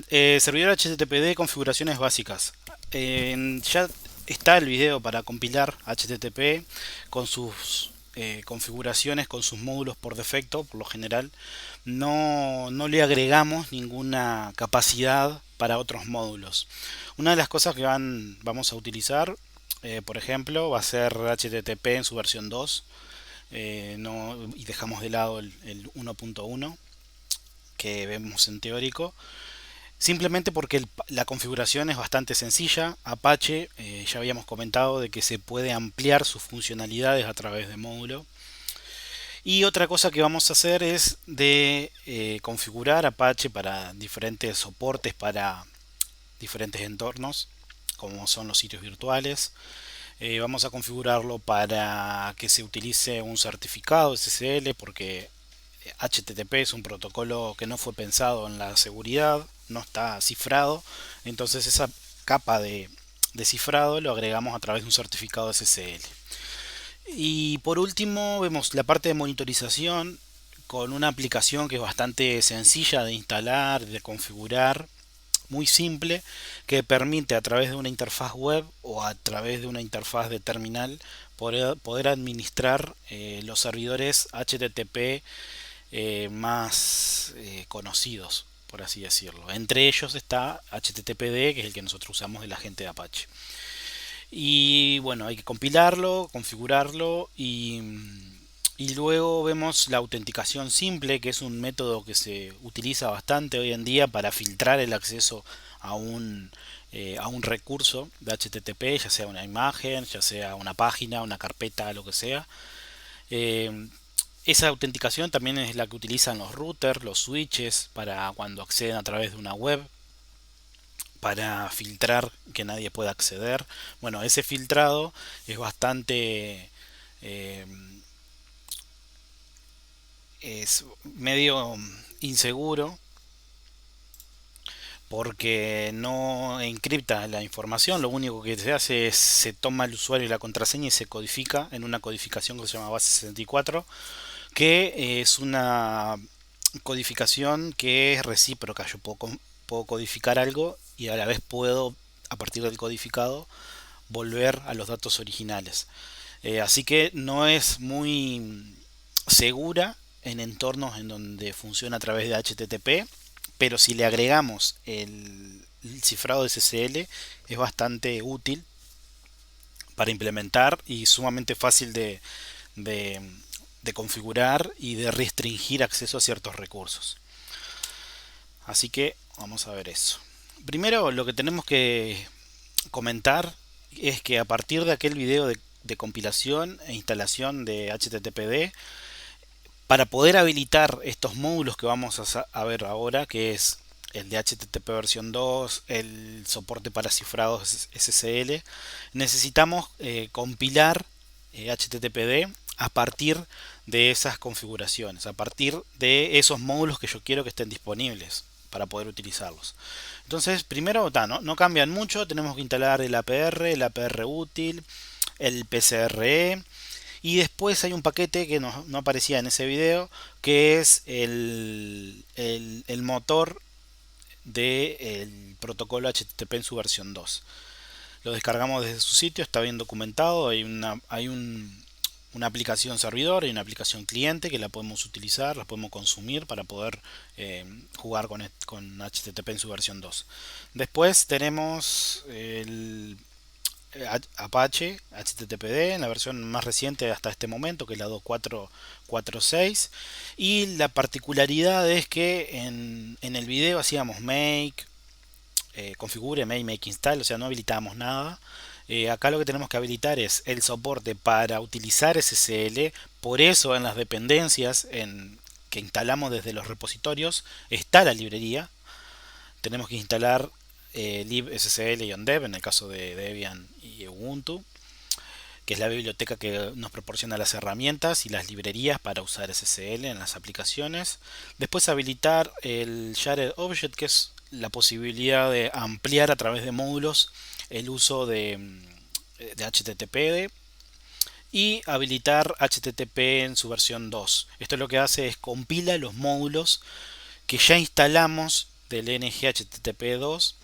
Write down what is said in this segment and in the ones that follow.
Servidor HTTPD, configuraciones básicas. Ya está el video para compilar HTTP con sus configuraciones, con sus módulos por defecto, por lo general. No le agregamos ninguna capacidad para otros módulos. Una de las cosas que vamos a utilizar, por ejemplo, va a ser HTTP en su versión 2. Y dejamos de lado el 1.1 que vemos en teórico. Simplemente porque la configuración es bastante sencilla. Apache, ya habíamos comentado de que se puede ampliar sus funcionalidades a través de módulo. Y otra cosa que vamos a hacer es de configurar Apache para diferentes soportes, para diferentes entornos, como son los sitios virtuales. Vamos a configurarlo para que se utilice un certificado SSL, porque HTTP es un protocolo que no fue pensado en la seguridad, no está cifrado, entonces esa capa de cifrado lo agregamos a través de un certificado SSL. Y por último vemos la parte de monitorización con una aplicación que es bastante sencilla de instalar, de configurar, muy simple, que permite a través de una interfaz web o a través de una interfaz de terminal poder administrar los servidores HTTP más conocidos, por así decirlo. Entre ellos está HTTPD, que es el que nosotros usamos de la gente de Apache. Y bueno, hay que compilarlo, configurarlo y luego vemos la autenticación simple, que es un método que se utiliza bastante hoy en día para filtrar el acceso a a un recurso de HTTP, ya sea una imagen, ya sea una página, una carpeta, lo que sea. Eh, Esa autenticación también es la que utilizan los routers, los switches, para cuando acceden a través de una web, para filtrar que nadie pueda acceder. Bueno, ese filtrado es bastante... eh, es medio inseguro porque no encripta la información, lo único que se hace es se toma el usuario y la contraseña y se codifica en una codificación que se llama base 64, que es una codificación que es recíproca. Yo puedo codificar algo y a la vez puedo, a partir del codificado, volver a los datos originales. Así que no es muy segura en entornos en donde funciona a través de HTTP, pero si le agregamos el cifrado de SSL es bastante útil para implementar y sumamente fácil de, de configurar y de restringir acceso a ciertos recursos. Así que vamos a ver eso. Primero lo que tenemos que comentar es que a partir de aquel video de compilación e instalación de HTTPD, para poder habilitar estos módulos que vamos a ver ahora, que es el de HTTP versión 2, el soporte para cifrados SSL, necesitamos compilar HTTPD a partir de esas configuraciones, a partir de esos módulos que yo quiero que estén disponibles para poder utilizarlos. Entonces, primero, no cambian mucho, tenemos que instalar el APR útil, el PCRE, y después hay un paquete que no aparecía en ese video, que es el motor del protocolo HTTP en su versión 2. Lo descargamos desde su sitio, está bien documentado, una aplicación servidor y una aplicación cliente que la podemos utilizar, la podemos consumir para poder jugar con HTTP en su versión 2. Después tenemos el Apache HTTPD en la versión más reciente hasta este momento, que es la 2.4.4.6. Y la particularidad es que en el video hacíamos make, configure, make install, o sea, no habilitábamos nada. Acá lo que tenemos que habilitar es el soporte para utilizar SSL. Por eso en las dependencias que instalamos desde los repositorios está la librería. Tenemos que instalar libssl y ondev en el caso de Debian y Ubuntu, que es la biblioteca que nos proporciona las herramientas y las librerías para usar SSL en las aplicaciones. Después habilitar el Shared Object, que es la posibilidad de ampliar a través de módulos el uso de HTTP, y habilitar HTTP en su versión 2. Esto lo que hace es compila los módulos que ya instalamos del NG-HTTP2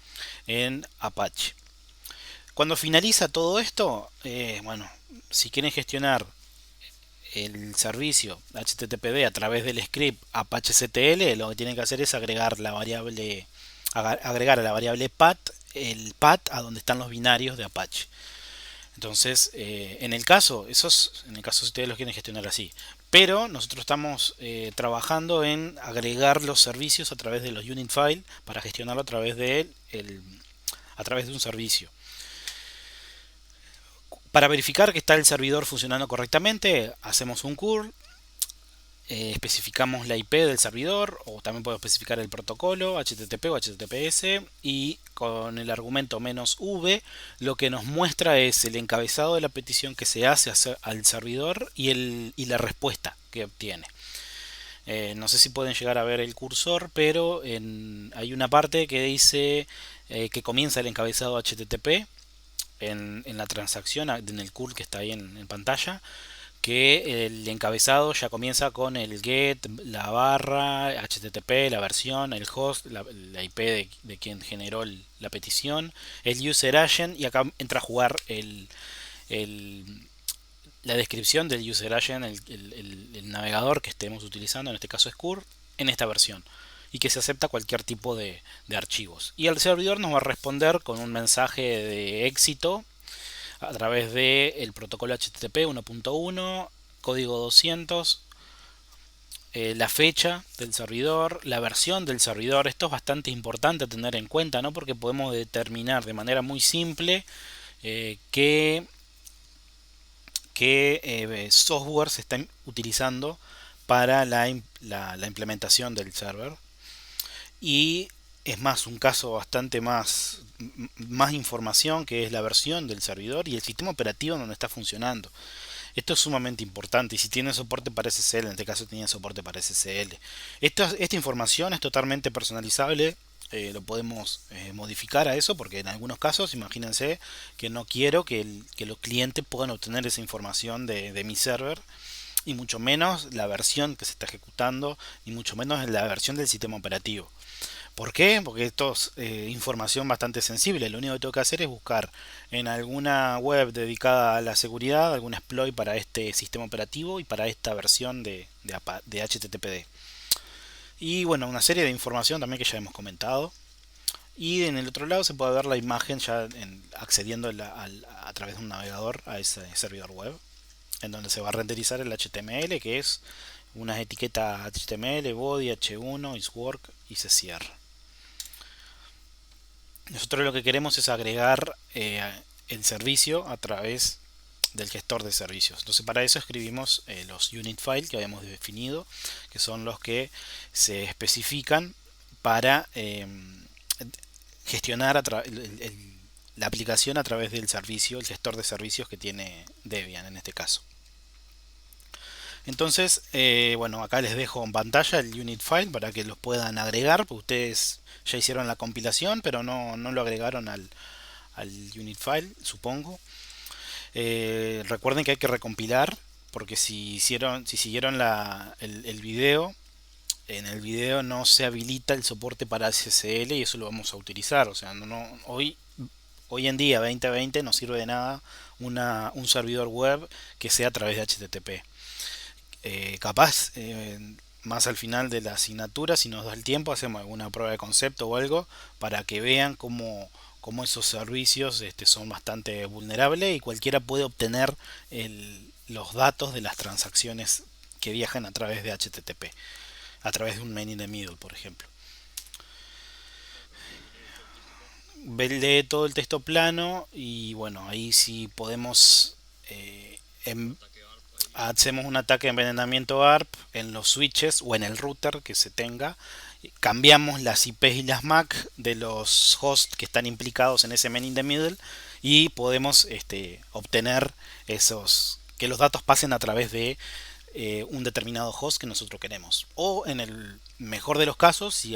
en Apache. Cuando finaliza todo esto, bueno, si quieren gestionar el servicio HTTPD a través del script apache-ctl, lo que tienen que hacer es agregar agregar a la variable path el path a donde están los binarios de Apache. Entonces, en el caso, en el caso si ustedes los quieren gestionar así. Pero nosotros estamos trabajando en agregar los servicios a través de los unit file para gestionarlo a través de un servicio. Para verificar que está el servidor funcionando correctamente, hacemos un curl, especificamos la IP del servidor, o también puedo especificar el protocolo HTTP o HTTPS, y con el argumento "-v" lo que nos muestra es el encabezado de la petición que se hace al servidor y la respuesta que obtiene. No sé si pueden llegar a ver el cursor, pero hay una parte que dice que comienza el encabezado HTTP en la transacción, en el curl que está ahí en pantalla, que el encabezado ya comienza con el get, la barra, HTTP, la versión, el host, la IP de quien generó la petición, el user agent, y acá entra a jugar la descripción del user agent, el navegador que estemos utilizando, en este caso es Curl, en esta versión, y que se acepta cualquier tipo de archivos. Y el servidor nos va a responder con un mensaje de éxito a través del protocolo HTTP 1.1, código 200, la fecha del servidor, la versión del servidor. Esto es bastante importante a tener en cuenta, ¿no? Porque podemos determinar de manera muy simple qué software se está utilizando para la implementación del server. Y es más, un caso bastante más información, que es la versión del servidor y el sistema operativo donde está funcionando. Esto es sumamente importante, y si tiene soporte para SSL, en este caso tenía soporte para SSL. Esta información es totalmente personalizable, lo podemos modificar a eso, porque en algunos casos, imagínense que no quiero que los clientes puedan obtener esa información de mi server, y mucho menos la versión que se está ejecutando, y mucho menos la versión del sistema operativo. ¿Por qué? Porque esto es información bastante sensible. Lo único que tengo que hacer es buscar en alguna web dedicada a la seguridad algún exploit para este sistema operativo y para esta versión de HTTPD. Y bueno, una serie de información también que ya hemos comentado. Y en el otro lado se puede ver la imagen ya accediendo a través de un navegador a ese servidor web, en donde se va a renderizar el HTML, que es unas etiquetas HTML, body, H1, isWork, y se cierra. Nosotros lo que queremos es agregar el servicio a través del gestor de servicios. Entonces, para eso escribimos los unit file que habíamos definido, que son los que se especifican para gestionar la aplicación a través del servicio, el gestor de servicios que tiene Debian en este caso. Entonces, bueno, acá les dejo en pantalla el unit file para que los puedan agregar, porque ustedes ya hicieron la compilación, pero no lo agregaron al unit file, supongo. Recuerden que hay que recompilar, porque si siguieron el video, en el video no se habilita el soporte para SSL, y eso lo vamos a utilizar. O sea, hoy en día, 2020, no sirve de nada un servidor web que sea a través de HTTP. Capaz más al final de la asignatura, si nos da el tiempo, hacemos alguna prueba de concepto o algo para que vean cómo esos servicios son bastante vulnerables, y cualquiera puede obtener los datos de las transacciones que viajan a través de HTTP, a través de un man in the middle, por ejemplo. Lee todo el texto plano, y bueno, ahí sí podemos hacemos un ataque de envenenamiento ARP en los switches o en el router que se tenga. Cambiamos las IPs y las MAC de los hosts que están implicados en ese man in the middle, y podemos obtener que los datos pasen a través de un determinado host que nosotros queremos. O en el mejor de los casos, si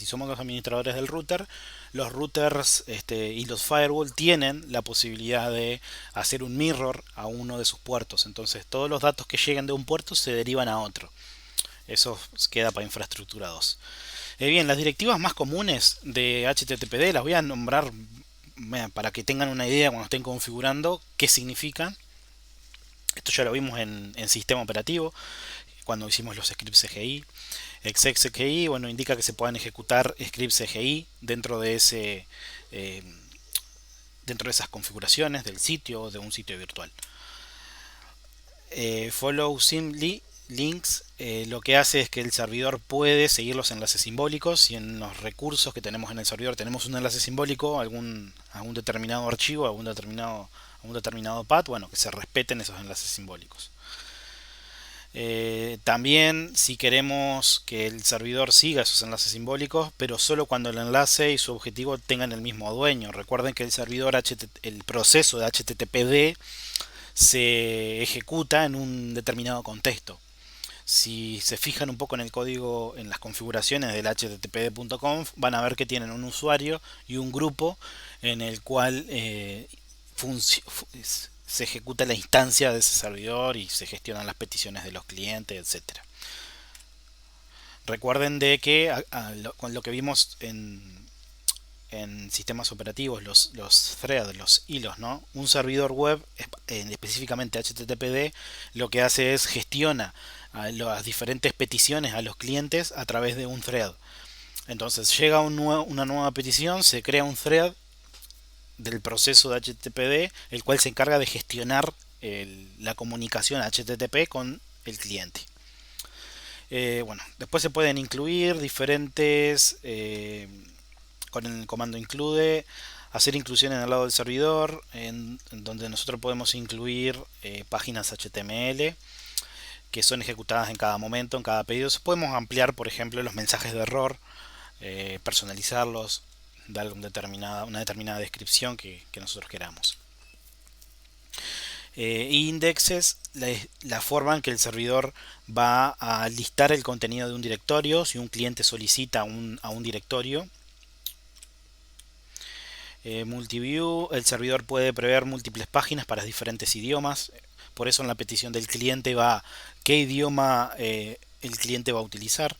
somos los administradores del router, los routers y los firewall tienen la posibilidad de hacer un mirror a uno de sus puertos. Entonces todos los datos que lleguen de un puerto se derivan a otro. Eso queda para infraestructura 2. Bien, las directivas más comunes de HTTPD las voy a nombrar para que tengan una idea cuando estén configurando qué significan. Esto ya lo vimos en sistema operativo cuando hicimos los scripts CGI. Exec CGI, bueno, indica que se puedan ejecutar scripts CGI eh, dentro de esas configuraciones del sitio o de un sitio virtual. Follow Simply Links lo que hace es que el servidor puede seguir los enlaces simbólicos. Si en los recursos que tenemos en el servidor tenemos un enlace simbólico, algún determinado archivo, algún determinado path, bueno, que se respeten esos enlaces simbólicos. También si queremos que el servidor siga esos enlaces simbólicos, pero solo cuando el enlace y su objetivo tengan el mismo dueño. Recuerden que el servidor el proceso de HTTPD se ejecuta en un determinado contexto. Si se fijan un poco en el código, en las configuraciones del httpd.conf, van a ver que tienen un usuario y un grupo en el cual se ejecuta la instancia de ese servidor y se gestionan las peticiones de los clientes, etcétera. Recuerden de que con lo que vimos en sistemas operativos, los threads, los hilos, ¿no? Un servidor web, específicamente HTTPD, lo que hace es gestiona las diferentes peticiones a los clientes a través de un thread. Entonces llega una nueva petición, se crea un thread del proceso de HTTPD, el cual se encarga de gestionar la comunicación HTTP con el cliente. Bueno, después se pueden incluir diferentes con el comando include, hacer inclusión en el lado del servidor, en donde nosotros podemos incluir páginas HTML que son ejecutadas en cada momento, en cada pedido. Podemos ampliar, por ejemplo, los mensajes de error, personalizarlos, dar una determinada descripción que nosotros queramos. Indexes, la forma en que el servidor va a listar el contenido de un directorio. Si un cliente solicita a un directorio, Multiview, el servidor puede prever múltiples páginas para diferentes idiomas. Por eso en la petición del cliente va qué idioma el cliente va a utilizar.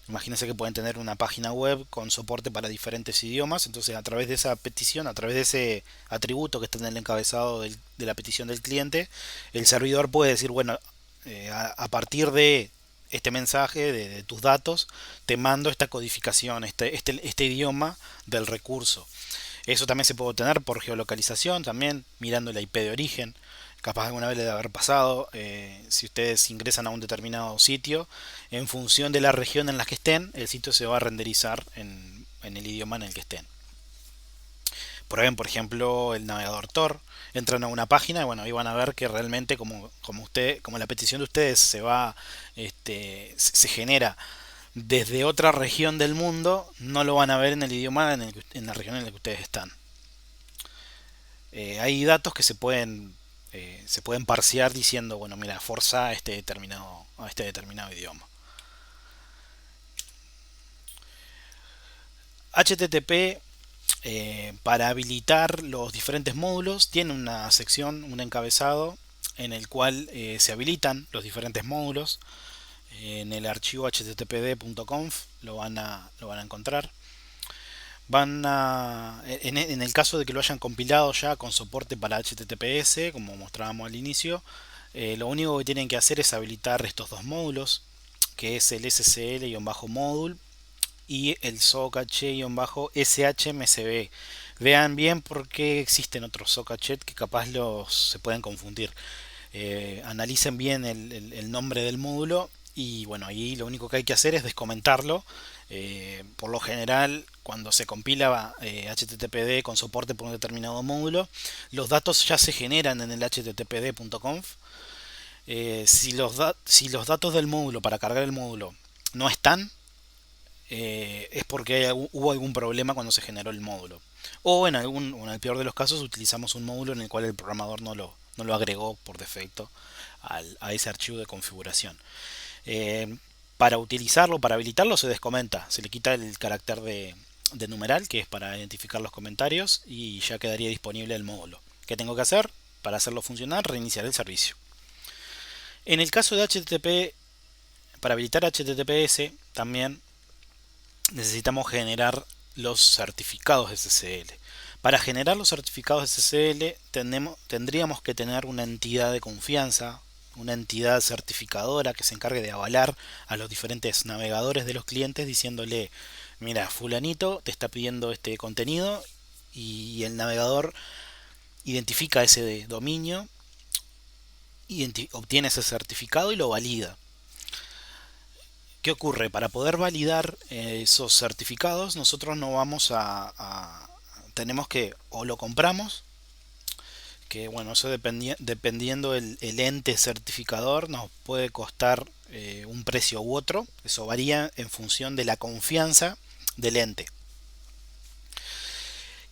Imagínense que pueden tener una página web con soporte para diferentes idiomas. Entonces a través de esa petición, a través de ese atributo que está en el encabezado de la petición del cliente, el servidor puede decir, bueno, a partir de este mensaje de tus datos, te mando esta codificación, este idioma del recurso. Eso también se puede obtener por geolocalización, también mirando la IP de origen. Capaz alguna vez le debe haber pasado, si ustedes ingresan a un determinado sitio, en función de la región en la que estén, el sitio se va a renderizar en el idioma en el que estén. Prueben, por ejemplo, el navegador Tor. Entran a una página y bueno, ahí van a ver que realmente como la petición de ustedes se genera desde otra región del mundo, no lo van a ver en el idioma en la región en la que ustedes están. Hay datos que se pueden parsear diciendo, bueno, mira, forza a este determinado idioma. HTTP, para habilitar los diferentes módulos, tiene una sección, un encabezado en el cual se habilitan los diferentes módulos. En el archivo httpd.conf lo van a encontrar. En el caso de que lo hayan compilado ya con soporte para HTTPS, como mostrábamos al inicio, lo único que tienen que hacer es habilitar estos dos módulos, que es el SSL-module y el sockh-shmcb. Vean bien por qué existen otros sockh que capaz se pueden confundir. Analicen bien el nombre del módulo y bueno, ahí lo único que hay que hacer es descomentarlo. Por lo general, cuando se compila HTTPD con soporte por un determinado módulo, los datos ya se generan en el httpd.conf. Si los datos del módulo para cargar el módulo no están, es porque hubo algún problema cuando se generó el módulo. O en el peor de los casos utilizamos un módulo en el cual el programador no lo agregó por defecto a ese archivo de configuración. Para utilizarlo, para habilitarlo, se descomenta, se le quita el carácter de numeral, que es para identificar los comentarios, y ya quedaría disponible el módulo. ¿Qué tengo que hacer? Para hacerlo funcionar, reiniciar el servicio. En el caso de HTTP, para habilitar HTTPS, también necesitamos generar los certificados SSL. Para generar los certificados SSL tendríamos que tener una entidad de confianza, una entidad certificadora que se encargue de avalar a los diferentes navegadores de los clientes diciéndole, mira, fulanito te está pidiendo este contenido y el navegador identifica ese dominio, obtiene ese certificado y lo valida. ¿Qué ocurre? Para poder validar esos certificados, nosotros no vamos tenemos que o lo compramos, que bueno, eso dependiendo el ente certificador nos puede costar un precio u otro, eso varía en función de la confianza del ente.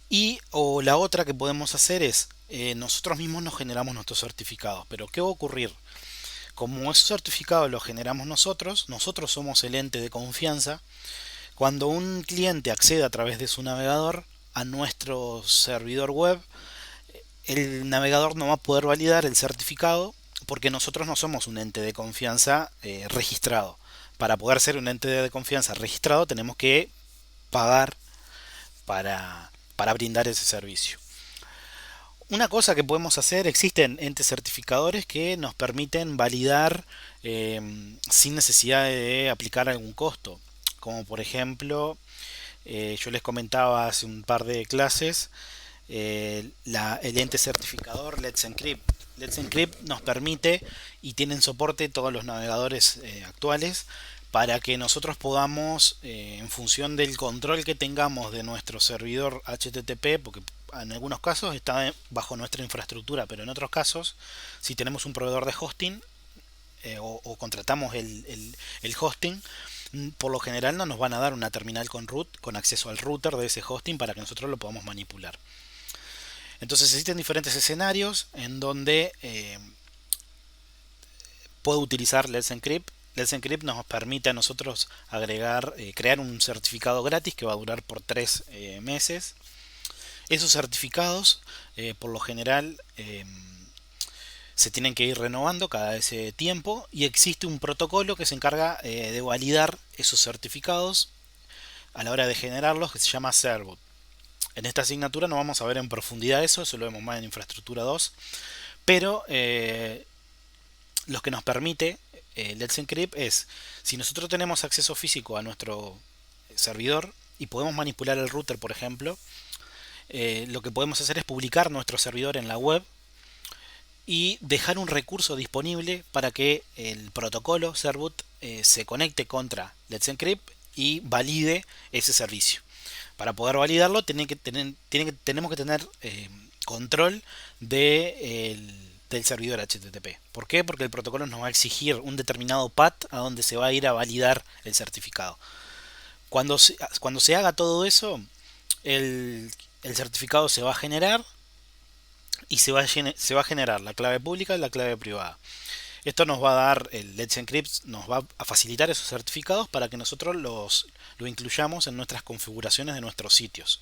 Y o la otra que podemos hacer es nosotros mismos nos generamos nuestros certificados, pero ¿qué va a ocurrir? Como esos certificados los generamos nosotros, nosotros somos el ente de confianza. Cuando un cliente accede a través de su navegador a nuestro servidor web, el navegador no va a poder validar el certificado porque nosotros no somos un ente de confianza registrado. Para poder ser un ente de confianza registrado tenemos que pagar para brindar ese servicio. Una cosa que podemos hacer, existen entes certificadores que nos permiten validar sin necesidad de aplicar algún costo. Como por ejemplo, yo les comentaba hace un par de clases, el ente certificador Let's Encrypt. Let's Encrypt nos permite y tienen soporte todos los navegadores actuales para que nosotros podamos, en función del control que tengamos de nuestro servidor HTTP, porque en algunos casos está bajo nuestra infraestructura, pero en otros casos, si tenemos un proveedor de hosting o contratamos el hosting, por lo general no nos van a dar una terminal con root, con acceso al router de ese hosting para que nosotros lo podamos manipular. Entonces existen diferentes escenarios en donde puedo utilizar Let's Encrypt. Let's Encrypt nos permite a nosotros agregar, crear un certificado gratis que va a durar por 3 meses. Esos certificados, por lo general, se tienen que ir renovando cada ese tiempo y existe un protocolo que se encarga de validar esos certificados a la hora de generarlos, que se llama Certboot. En esta asignatura no vamos a ver en profundidad eso lo vemos más en infraestructura 2, pero lo que nos permite Let's Encrypt es, si nosotros tenemos acceso físico a nuestro servidor y podemos manipular el router, por ejemplo, lo que podemos hacer es publicar nuestro servidor en la web y dejar un recurso disponible para que el protocolo Certboot se conecte contra Let's Encrypt y valide ese servicio. Para poder validarlo tenemos que tener control del servidor HTTP. ¿Por qué? Porque el protocolo nos va a exigir un determinado path a donde se va a ir a validar el certificado. Cuando se haga todo eso, el certificado se va a generar y se va a generar la clave pública y la clave privada. Esto nos va a dar, el Let's Encrypt nos va a facilitar esos certificados para que nosotros lo incluyamos en nuestras configuraciones de nuestros sitios.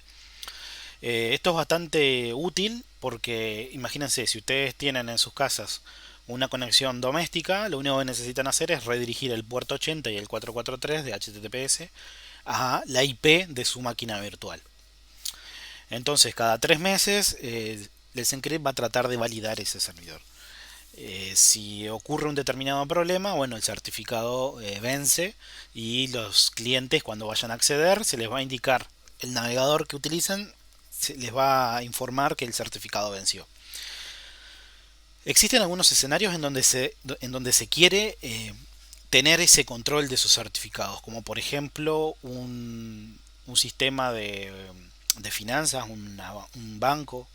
Esto es bastante útil porque imagínense, si ustedes tienen en sus casas una conexión doméstica, lo único que necesitan hacer es redirigir el puerto 80 y el 443 de HTTPS a la IP de su máquina virtual. Entonces, cada 3 meses, Let's Encrypt va a tratar de validar ese servidor. Si ocurre un determinado problema, bueno, el certificado vence y los clientes, cuando vayan a acceder, se les va a indicar el navegador que utilizan, se les va a informar que el certificado venció. Existen algunos escenarios en donde se quiere tener ese control de esos certificados, como por ejemplo un sistema de finanzas, un banco,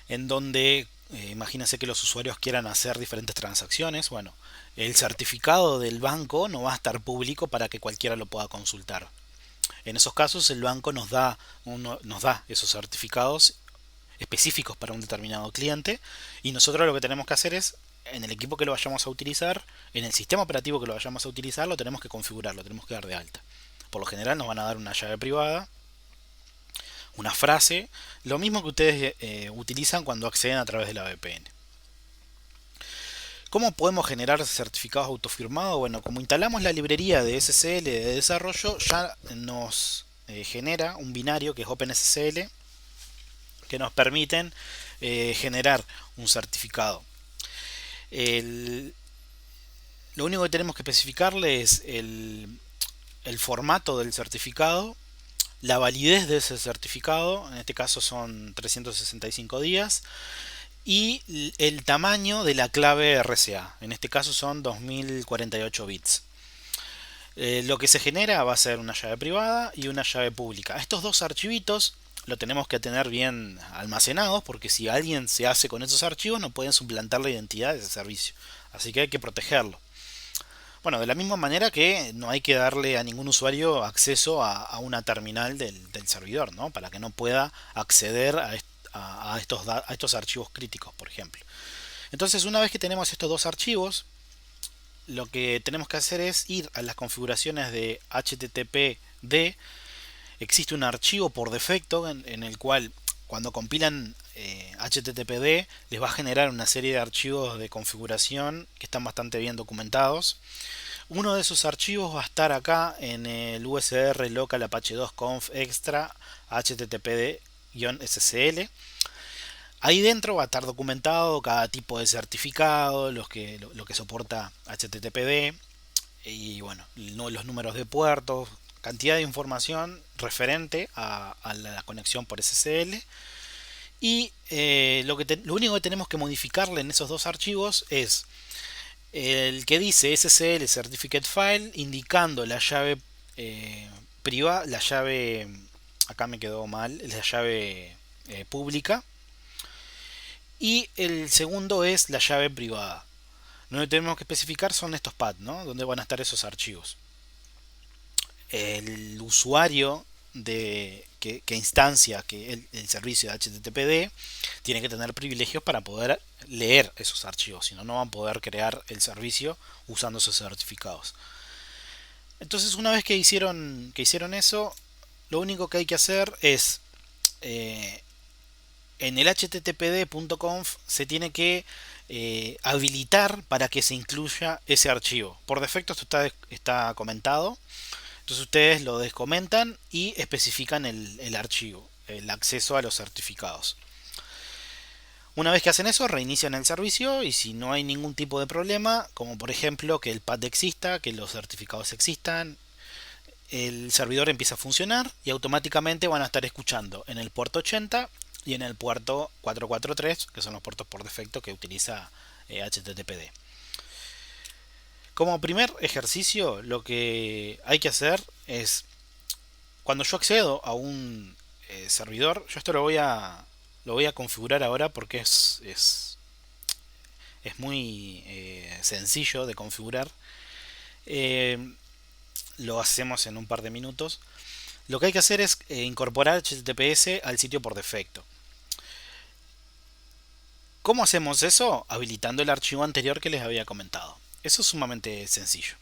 en donde imagínense que los usuarios quieran hacer diferentes transacciones. Bueno, el certificado del banco no va a estar público para que cualquiera lo pueda consultar. En esos casos el banco nos da esos certificados específicos para un determinado cliente y nosotros lo que tenemos que hacer es, en el equipo que lo vayamos a utilizar, en el sistema operativo que lo vayamos a utilizar, lo tenemos que configurar, lo tenemos que dar de alta. Por lo general nos van a dar una llave privada, una frase, lo mismo que ustedes utilizan cuando acceden a través de la VPN. ¿Cómo podemos generar certificados autofirmados? Bueno, como instalamos la librería de SSL de desarrollo, ya nos genera un binario que es OpenSSL que nos permiten generar un certificado. El, lo único que tenemos que especificarle es el formato del certificado, la validez de ese certificado, en este caso son 365 días, y el tamaño de la clave RCA, en este caso son 2048 bits. Lo que se genera va a ser una llave privada y una llave pública. Estos dos archivitos lo tenemos que tener bien almacenados porque si alguien se hace con esos archivos no pueden suplantar la identidad de ese servicio. Así que hay que protegerlo. Bueno, de la misma manera que no hay que darle a ningún usuario acceso a una terminal del servidor, ¿no? Para que no pueda acceder a estos archivos críticos, por ejemplo. Entonces, una vez que tenemos estos dos archivos, lo que tenemos que hacer es ir a las configuraciones de HTTPD. Existe un archivo por defecto en el cual cuando compilan HTTPD les va a generar una serie de archivos de configuración que están bastante bien documentados. Uno de esos archivos va a estar acá en el USR local apache 2 conf extra httpd-ssl. Ahí dentro va a estar documentado cada tipo de certificado, lo que soporta HTTPD y bueno, los números de puertos, cantidad de información referente a la conexión por SSL. Y lo único que tenemos que modificarle en esos dos archivos es el que dice SSL Certificate File, indicando la llave privada, la llave, acá me quedó mal, la llave pública. Y el segundo es la llave privada. Lo que tenemos que especificar son estos paths, ¿no? Donde van a estar esos archivos. El usuario que instancia el servicio de HTTPD tiene que tener privilegios para poder leer esos archivos, si no, no van a poder crear el servicio usando esos certificados. Entonces, una vez que hicieron eso, lo único que hay que hacer es en el httpd.conf se tiene que habilitar para que se incluya ese archivo. Por defecto esto está comentado. Entonces ustedes lo descomentan y especifican el archivo, el acceso a los certificados. Una vez que hacen eso, reinician el servicio y si no hay ningún tipo de problema, como por ejemplo que el pad exista, que los certificados existan, el servidor empieza a funcionar y automáticamente van a estar escuchando en el puerto 80 y en el puerto 443, que son los puertos por defecto que utiliza HTTPD. Como primer ejercicio, lo que hay que hacer es, cuando yo accedo a un servidor, yo esto lo voy a configurar ahora porque es muy sencillo de configurar. Lo hacemos en un par de minutos. Lo que hay que hacer es incorporar HTTPS al sitio por defecto. ¿Cómo hacemos eso? Habilitando el archivo anterior que les había comentado. Eso es sumamente sencillo.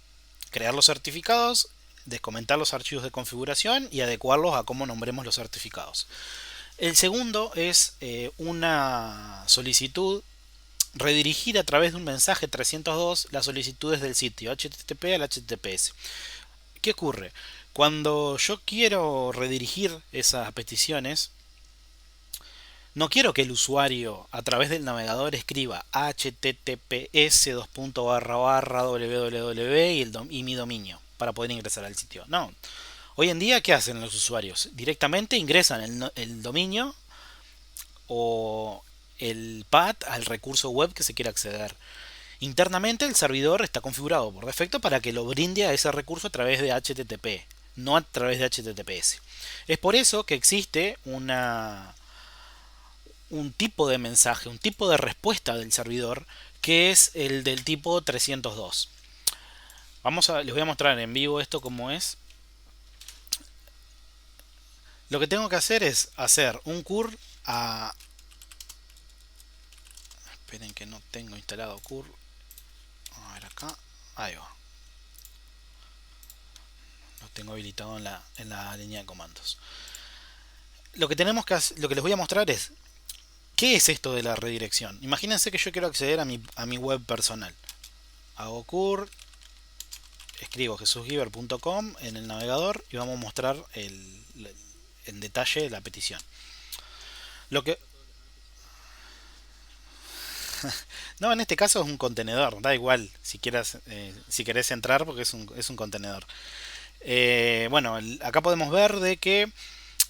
Crear los certificados, descomentar los archivos de configuración y adecuarlos a cómo nombremos los certificados. El segundo es una solicitud, redirigir a través de un mensaje 302 las solicitudes del sitio HTTP al HTTPS. ¿Qué ocurre? Cuando yo quiero redirigir esas peticiones, no quiero que el usuario a través del navegador escriba https www y mi dominio para poder ingresar al sitio. No. Hoy en día, ¿qué hacen los usuarios? Directamente ingresan el dominio o el path al recurso web que se quiere acceder. Internamente el servidor está configurado por defecto para que lo brinde a ese recurso a través de HTTP, no a través de HTTPS. Es por eso que existe un tipo de mensaje, un tipo de respuesta del servidor que es el del tipo 302. Les voy a mostrar en vivo esto como es. Lo que tengo que hacer es hacer un curl a... Esperen que no tengo instalado curl. A ver acá. Ahí va. Lo tengo habilitado en la línea de comandos. Lo que les voy a mostrar es ¿Qué es esto de la redirección? Imagínense que yo quiero acceder a mi web personal. Hago curl, escribo jesusgiver.com en el navegador y vamos a mostrar en detalle la petición. Lo que no, en este caso es un contenedor, da igual si querés entrar porque es un contenedor. Bueno, acá podemos ver de que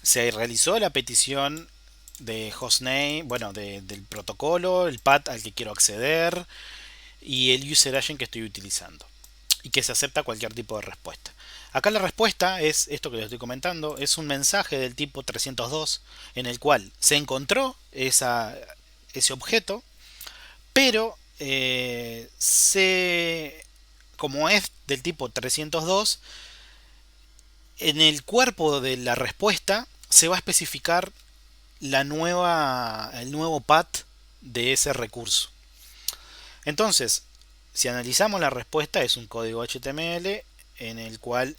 se realizó la petición de hostname, bueno, del protocolo, el path al que quiero acceder y el user agent que estoy utilizando. Y que se acepta cualquier tipo de respuesta. Acá la respuesta es esto que les estoy comentando, es un mensaje del tipo 302 en el cual se encontró ese objeto, pero como es del tipo 302, en el cuerpo de la respuesta se va a especificar el nuevo path de ese recurso. Entonces, si analizamos la respuesta, es un código HTML en el cual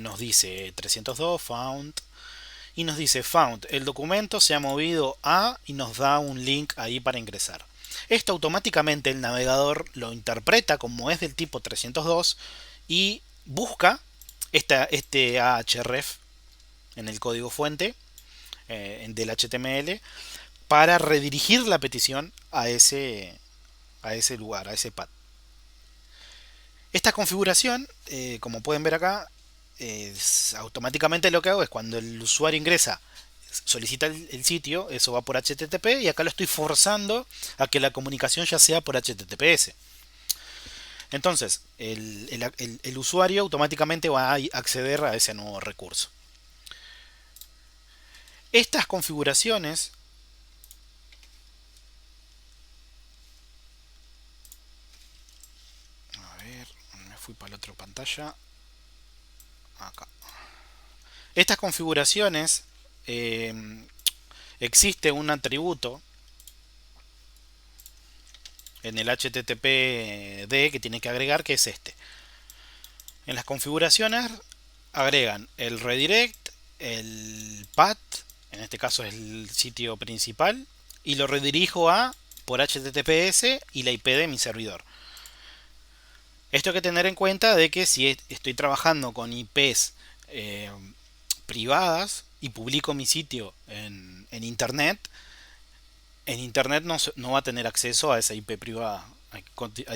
nos dice 302 found y nos dice found, el documento se ha movido a y nos da un link ahí para ingresar. Esto automáticamente el navegador lo interpreta como es del tipo 302 y busca este ahref en el código fuente del HTML para redirigir la petición a ese lugar, a ese path. Esta configuración, como pueden ver acá, automáticamente lo que hago es cuando el usuario ingresa, solicita el sitio, eso va por HTTP y acá lo estoy forzando a que la comunicación ya sea por HTTPS. Entonces, el usuario automáticamente va a acceder a ese nuevo recurso. Estas configuraciones a ver, me fui para la otra pantalla. Acá. Estas configuraciones eh, existe un atributo en el HTTPD que tiene que agregar, que es este. En las configuraciones agregan el redirect, el path, en este caso es el sitio principal, y lo redirijo a por HTTPS y la IP de mi servidor. Esto hay que tener en cuenta de que si estoy trabajando con IPs privadas y publico mi sitio en internet no va a tener acceso a esa IP privada. Hay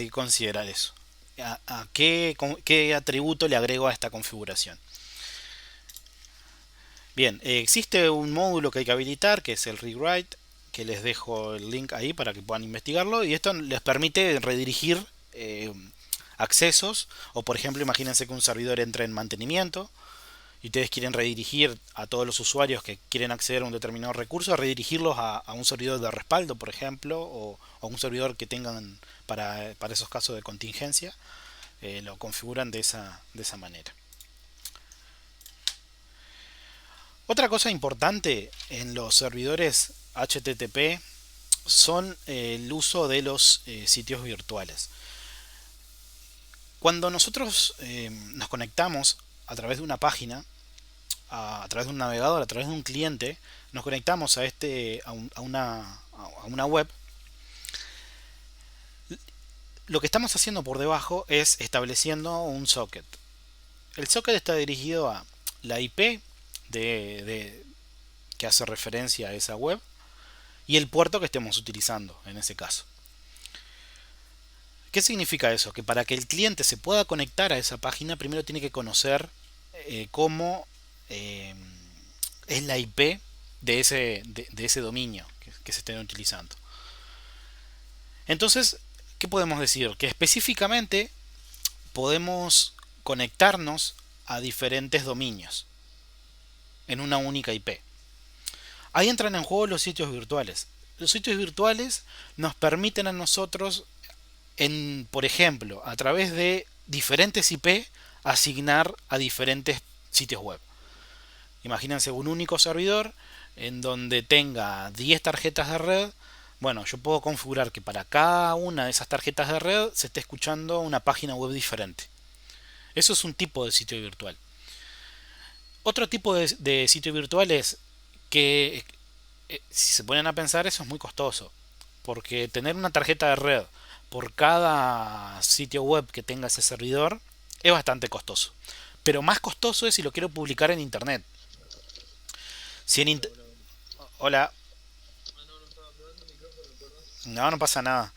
que considerar eso. ¿A qué atributo le agrego a esta configuración? Bien, existe un módulo que hay que habilitar, que es el rewrite, que les dejo el link ahí para que puedan investigarlo, y esto les permite redirigir accesos, o por ejemplo, imagínense que un servidor entra en mantenimiento y ustedes quieren redirigir a todos los usuarios que quieren acceder a un determinado recurso, redirigirlos a un servidor de respaldo, por ejemplo, o a un servidor que tengan para esos casos de contingencia, lo configuran de esa manera. Otra cosa importante en los servidores HTTP son el uso de los sitios virtuales. Cuando nosotros nos conectamos a través de una página, a través de un navegador, a través de un cliente, nos conectamos a una web, lo que estamos haciendo por debajo es estableciendo un socket. El socket está dirigido a la IP que hace referencia a esa web y el puerto que estemos utilizando en ese caso. ¿Qué significa eso? Que para que el cliente se pueda conectar a esa página, primero tiene que conocer cómo es la IP de ese dominio que se esté utilizando. Entonces, ¿qué podemos decir? Que específicamente podemos conectarnos a diferentes dominios en una única IP. Ahí entran en juego los sitios virtuales. Los sitios virtuales nos permiten a nosotros, por ejemplo, a través de diferentes IP, asignar a diferentes sitios web. Imagínense un único servidor en donde tenga 10 tarjetas de red. Bueno, yo puedo configurar que para cada una de esas tarjetas de red se esté escuchando una página web diferente. Eso es un tipo de sitio virtual. Otro tipo de sitio virtual es que Si se ponen a pensar, eso es muy costoso. Porque tener una tarjeta de red por cada sitio web que tenga ese servidor es bastante costoso. Pero más costoso es si lo quiero publicar en internet. Si en int- Hola, no, no pasa nada.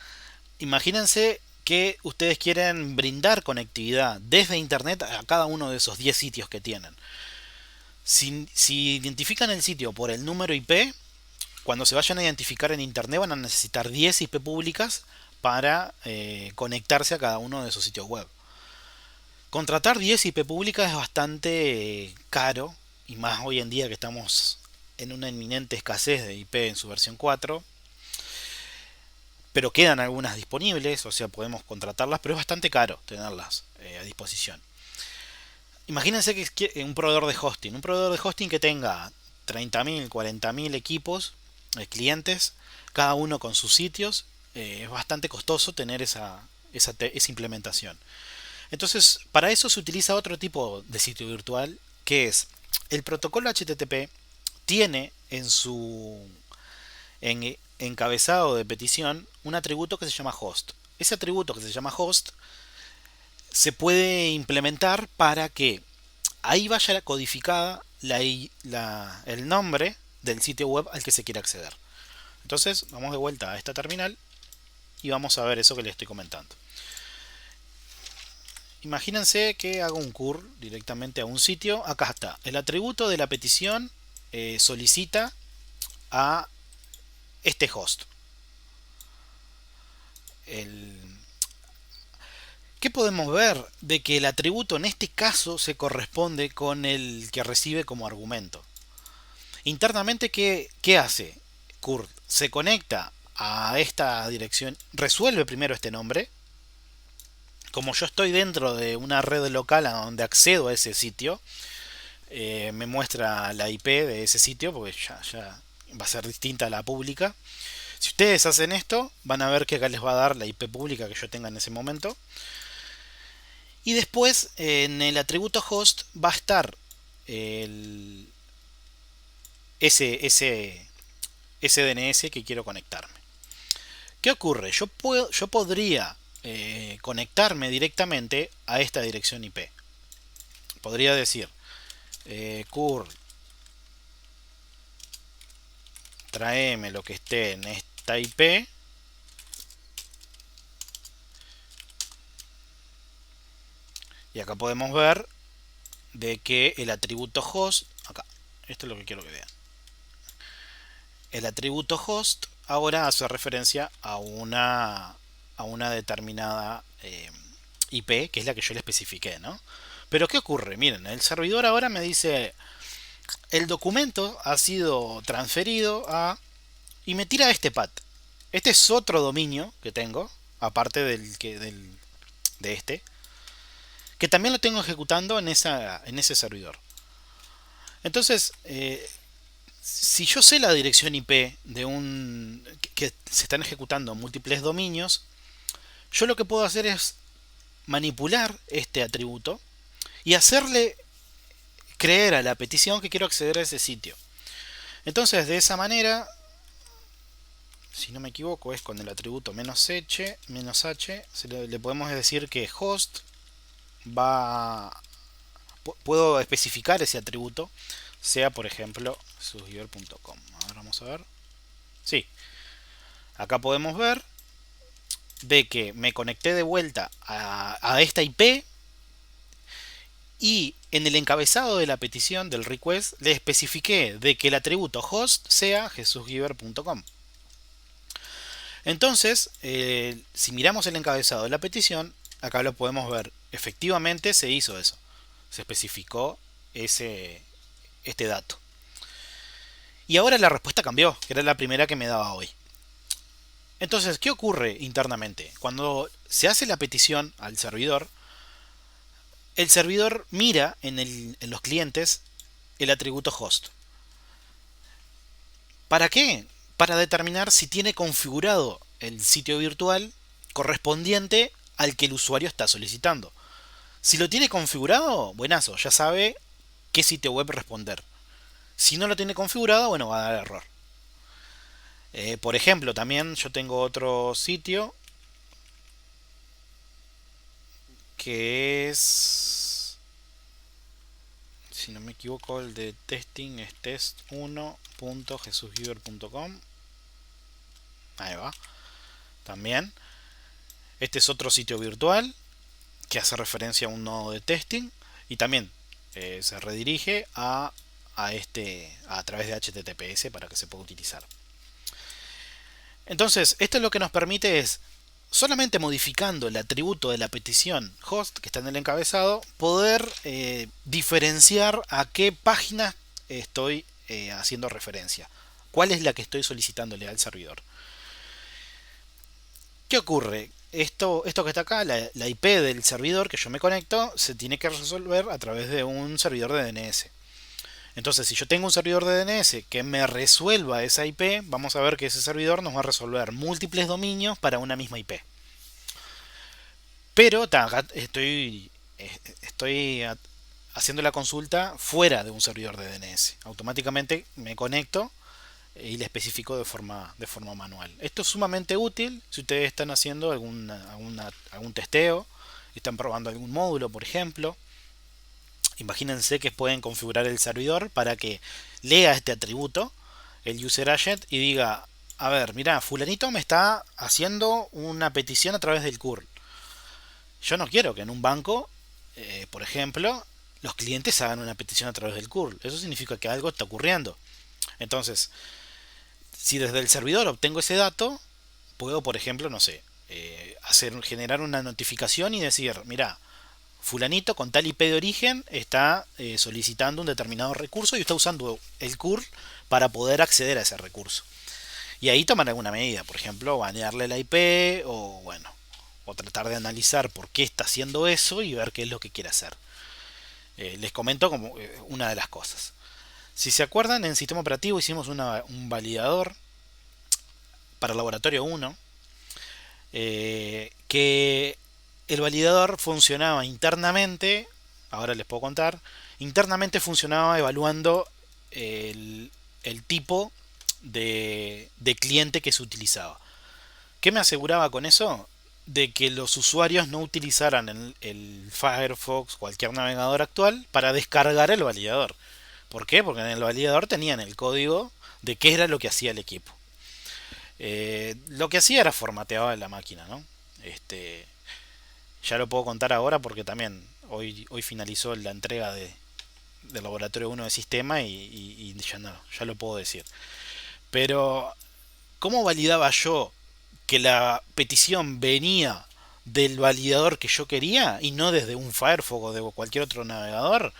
Imagínense que ustedes quieren brindar conectividad desde internet a cada uno de esos 10 sitios que tienen. Si identifican el sitio por el número IP, cuando se vayan a identificar en internet van a necesitar 10 IP públicas para conectarse a cada uno de esos sitios web. Contratar 10 IP públicas es bastante caro, y más hoy en día que estamos en una inminente escasez de IP en su versión 4, pero quedan algunas disponibles, o sea, podemos contratarlas, pero es bastante caro tenerlas a disposición. Imagínense que es un proveedor de hosting que tenga 30.000, 40.000 equipos, clientes, cada uno con sus sitios, es bastante costoso tener esa implementación. Entonces, para eso se utiliza otro tipo de sitio virtual, que es el protocolo HTTP tiene en su encabezado de petición un atributo que se llama host. Ese atributo que se llama host se puede implementar para que ahí vaya codificada el nombre del sitio web al que se quiere acceder. Entonces, vamos de vuelta a esta terminal y vamos a ver eso que les estoy comentando. Imagínense que hago un curl directamente a un sitio. Acá está. El atributo de la petición solicita a este host. El... ¿Qué podemos ver? De que el atributo en este caso se corresponde con el que recibe como argumento. Internamente, ¿qué hace? Curl se conecta a esta dirección, resuelve primero este nombre. Como yo estoy dentro de una red local a donde accedo a ese sitio, me muestra la IP de ese sitio, porque ya va a ser distinta a la pública. Si ustedes hacen esto, van a ver que acá les va a dar la IP pública que yo tenga en ese momento. Y después, en el atributo host, va a estar el, ese DNS que quiero conectarme. ¿Qué ocurre? Yo podría conectarme directamente a esta dirección IP. Podría decir curl traeme lo que esté en esta IP y acá podemos ver de que el atributo host, acá, esto es lo que quiero que vean, el atributo host ahora hace referencia a una determinada IP, que es la que yo le especifiqué, ¿no? Pero ¿qué ocurre? Miren, el servidor ahora me dice, el documento ha sido transferido a... y me tira este path. Este es otro dominio que tengo, aparte de este, que también lo tengo ejecutando en ese servidor. Entonces, si yo sé la dirección IP de que se están ejecutando múltiples dominios, yo lo que puedo hacer es manipular este atributo y hacerle creer a la petición que quiero acceder a ese sitio. Entonces, de esa manera, si no me equivoco, es con el atributo "-h", le podemos decir que host va... Puedo especificar ese atributo, sea por ejemplo susgiver.com. Ahora vamos a ver. Sí, acá podemos ver de que me conecté de vuelta a esta IP y en el encabezado de la petición del request le especifiqué de que el atributo host sea jesusgiver.com. Entonces, si miramos el encabezado de la petición, acá lo podemos ver. Efectivamente se hizo eso. Se especificó este dato. Y ahora la respuesta cambió, que era la primera que me daba hoy. Entonces, ¿qué ocurre internamente? Cuando se hace la petición al servidor, el servidor mira en los clientes el atributo host. ¿Para qué? Para determinar si tiene configurado el sitio virtual correspondiente al que el usuario está solicitando. Si lo tiene configurado, buenazo, ya sabe qué sitio web responder. Si no lo tiene configurado, bueno, va a dar error. Por ejemplo, también yo tengo otro sitio que es, si no me equivoco, el de testing es test1.jesusgiver.com. Ahí va. También. Este es otro sitio virtual que hace referencia a un nodo de testing y también se redirige a través de HTTPS para que se pueda utilizar. Entonces, esto lo que nos permite es, solamente modificando el atributo de la petición host que está en el encabezado, poder diferenciar a qué página estoy haciendo referencia. ¿Cuál es la que estoy solicitándole al servidor? ¿Qué ocurre? Esto que está acá, la IP del servidor que yo me conecto, se tiene que resolver a través de un servidor de DNS. Entonces, si yo tengo un servidor de DNS que me resuelva esa IP, vamos a ver que ese servidor nos va a resolver múltiples dominios para una misma IP. Pero acá estoy haciendo la consulta fuera de un servidor de DNS. Automáticamente me conecto y le especifico de forma manual. Esto es sumamente útil si ustedes están haciendo algún testeo, están probando algún módulo, por ejemplo. Imagínense que pueden configurar el servidor para que lea este atributo, el user agent, y diga, a ver, mira, fulanito me está haciendo una petición a través del curl. Yo no quiero que en un banco, por ejemplo, los clientes hagan una petición a través del curl. Eso significa que algo está ocurriendo. Entonces, si desde el servidor obtengo ese dato, puedo, por ejemplo, no sé, generar una notificación y decir, mira, fulanito con tal IP de origen está solicitando un determinado recurso y está usando el curl para poder acceder a ese recurso. Y ahí tomar alguna medida, por ejemplo, banearle la IP o bueno, o tratar de analizar por qué está haciendo eso y ver qué es lo que quiere hacer. Les comento como una de las cosas. Si se acuerdan, en sistema operativo hicimos un validador para el laboratorio 1 que el validador funcionaba internamente, ahora les puedo contar, internamente funcionaba evaluando el tipo de cliente que se utilizaba. ¿Qué me aseguraba con eso? De que los usuarios no utilizaran el Firefox, cualquier navegador actual, para descargar el validador. ¿Por qué? Porque en el validador tenían el código de qué era lo que hacía el equipo. Lo que hacía era formateaba la máquina, ¿no? Ya lo puedo contar ahora porque también hoy finalizó la entrega del laboratorio 1 de sistema y ya lo puedo decir. Pero, ¿cómo validaba yo que la petición venía del validador que yo quería y no desde un Firefox o de cualquier otro navegador?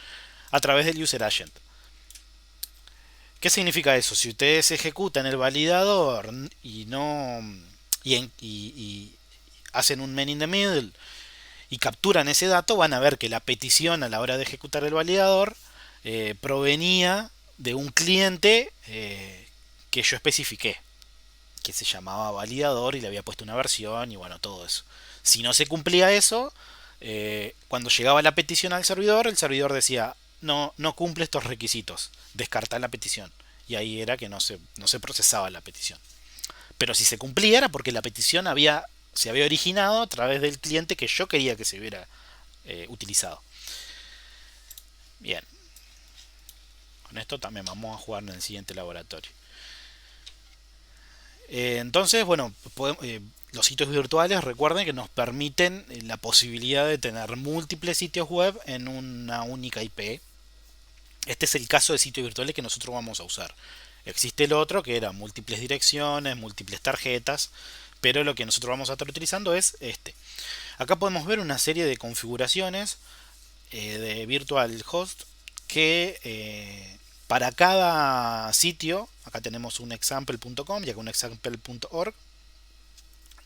A través del user agent. ¿Qué significa eso? Si ustedes ejecutan el validador y no y hacen un man in the middle y capturan ese dato, van a ver que la petición a la hora de ejecutar el validador provenía de un cliente que yo especifiqué, que se llamaba validador y le había puesto una versión y bueno, todo eso. Si no se cumplía eso, cuando llegaba la petición al servidor, el servidor decía, no cumple estos requisitos, descartar la petición. Y ahí era que no se procesaba la petición. Pero si se cumplía era porque la petición se había originado a través del cliente que yo quería que se hubiera utilizado. Bien, con esto también vamos a jugar en el siguiente laboratorio. Entonces, bueno, los sitios virtuales, recuerden que nos permiten la posibilidad de tener múltiples sitios web en una única IP. Este es el caso de sitios virtuales que nosotros vamos a usar. Existe el otro que era múltiples direcciones, múltiples tarjetas, pero lo que nosotros vamos a estar utilizando es este. Acá podemos ver una serie de configuraciones de virtual host que para cada sitio, acá tenemos un example.com y acá un example.org,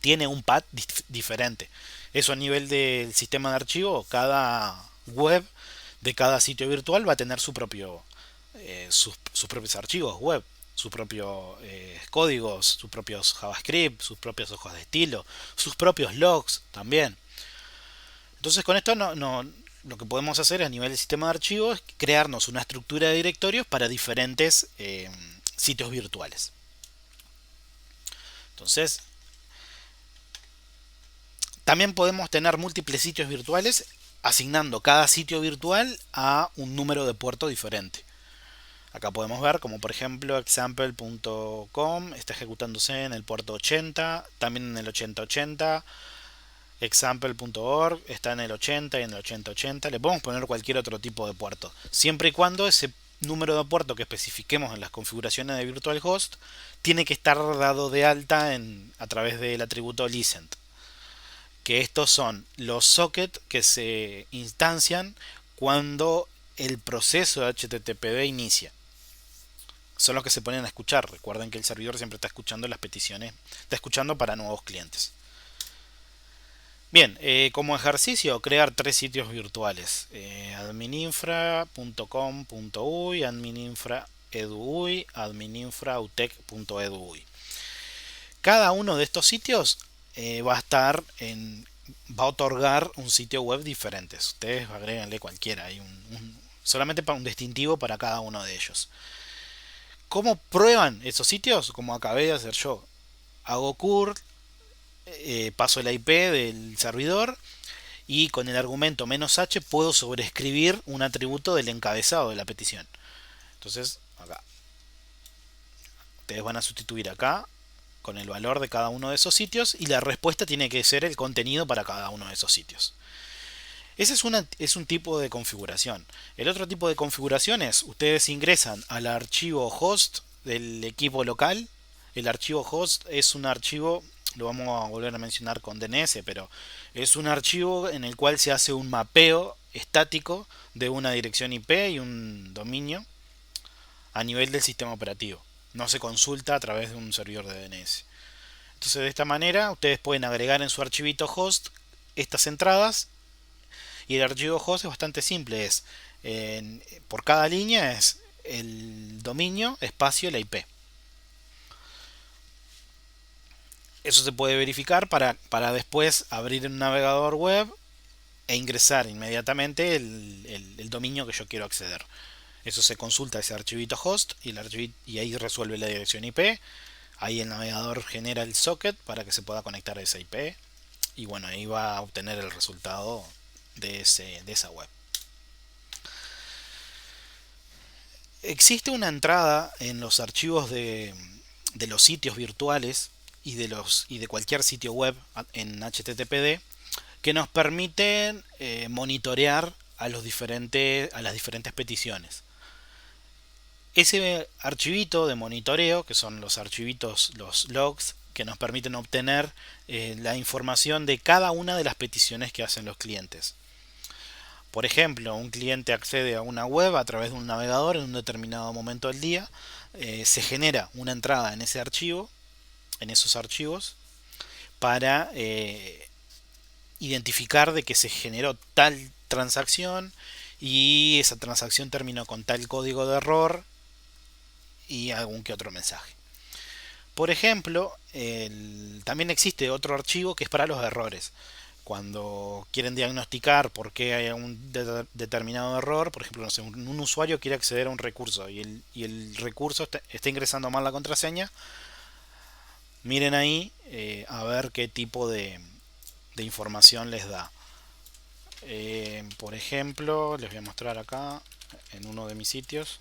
tiene un path diferente. Eso a nivel del sistema de archivo, cada web de cada sitio virtual va a tener sus propios archivos web, sus propios códigos, sus propios JavaScript, sus propias hojas de estilo, sus propios logs también. Entonces con esto lo que podemos hacer a nivel del sistema de archivos es crearnos una estructura de directorios para diferentes sitios virtuales. Entonces, también podemos tener múltiples sitios virtuales asignando cada sitio virtual a un número de puerto diferente. Acá podemos ver como por ejemplo example.com está ejecutándose en el puerto 80, también en el 8080. Example.org está en el 80 y en el 8080. Le podemos poner cualquier otro tipo de puerto, siempre y cuando ese número de puerto que especifiquemos en las configuraciones de Virtual Host tiene que estar dado de alta a través del atributo listened, que estos son los sockets que se instancian cuando el proceso de HTTPD inicia. Son los que se ponen a escuchar. Recuerden que el servidor siempre está escuchando las peticiones, está escuchando para nuevos clientes. Bien, como ejercicio, crear 3 sitios virtuales: admininfra.com.uy, admininfra.edu.uy, admininfra.utec.edu.uy. Cada uno de estos sitios va a otorgar un sitio web diferente. Ustedes agréganle cualquiera, hay solamente para un distintivo para cada uno de ellos. ¿Cómo prueban esos sitios? Como acabé de hacer yo. Hago curl, paso la IP del servidor y con el argumento "-h" puedo sobreescribir un atributo del encabezado de la petición. Entonces, acá. Ustedes van a sustituir acá con el valor de cada uno de esos sitios y la respuesta tiene que ser el contenido para cada uno de esos sitios. Ese es un tipo de configuración. El otro tipo de configuración es: ustedes ingresan al archivo host del equipo local. El archivo host es un archivo, lo vamos a volver a mencionar con DNS, pero es un archivo en el cual se hace un mapeo estático de una dirección IP y un dominio a nivel del sistema operativo. No se consulta a través de un servidor de DNS. Entonces, de esta manera ustedes pueden agregar en su archivito host estas entradas, y el archivo host es bastante simple. Por cada línea es el dominio, espacio, la IP. Eso se puede verificar para después abrir un navegador web e ingresar inmediatamente el dominio que yo quiero acceder. Eso se consulta ese archivito host y ahí resuelve la dirección IP. Ahí el navegador genera el socket para que se pueda conectar a esa IP. Y bueno, ahí va a obtener el resultado de esa web. Existe una entrada en los archivos de los sitios virtuales y de cualquier sitio web en HTTPD que nos permiten monitorear a las diferentes peticiones. Ese archivito de monitoreo, que son los archivitos, los logs, que nos permiten obtener la información de cada una de las peticiones que hacen los clientes. Por ejemplo, un cliente accede a una web a través de un navegador en un determinado momento del día. Se genera una entrada en ese archivo, en esos archivos, para identificar de que se generó tal transacción y esa transacción terminó con tal código de error y algún que otro mensaje. Por ejemplo, también existe otro archivo que es para los errores. Cuando quieren diagnosticar por qué hay un determinado error, por ejemplo, no sé, un usuario quiere acceder a un recurso y el recurso está ingresando mal la contraseña, miren ahí a ver qué tipo de información les da. Por ejemplo, les voy a mostrar acá en uno de mis sitios.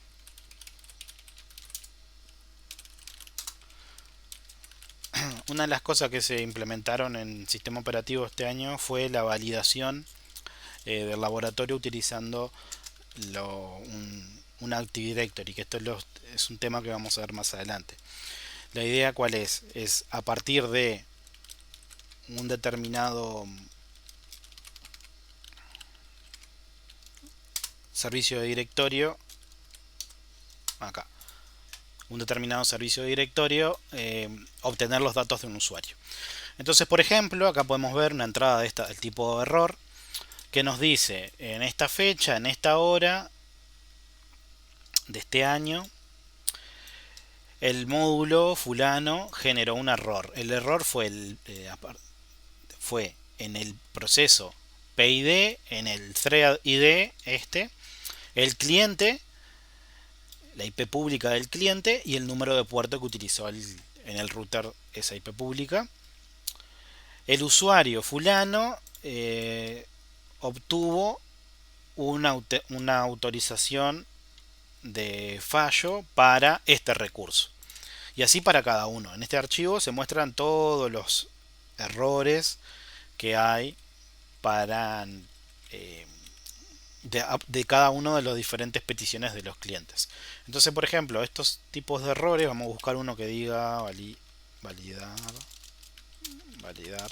Una de las cosas que se implementaron en el sistema operativo este año fue la validación del laboratorio utilizando un Active Directory, que esto es un tema que vamos a ver más adelante. La idea cuál es a partir de un determinado servicio de directorio, acá, un determinado servicio de directorio, obtener los datos de un usuario. Entonces, por ejemplo, acá podemos ver una entrada del tipo de error que nos dice: en esta fecha, en esta hora de este año, el módulo fulano generó un error. El error fue en el proceso PID, en el thread ID, el cliente, la IP pública del cliente y el número de puerto que utilizó el en el router esa IP pública. El usuario fulano obtuvo una autorización de fallo para este recurso. Y así para cada uno. En este archivo se muestran todos los errores que hay para de cada uno de las diferentes peticiones de los clientes. Entonces, por ejemplo, estos tipos de errores, vamos a buscar uno que diga validar, validar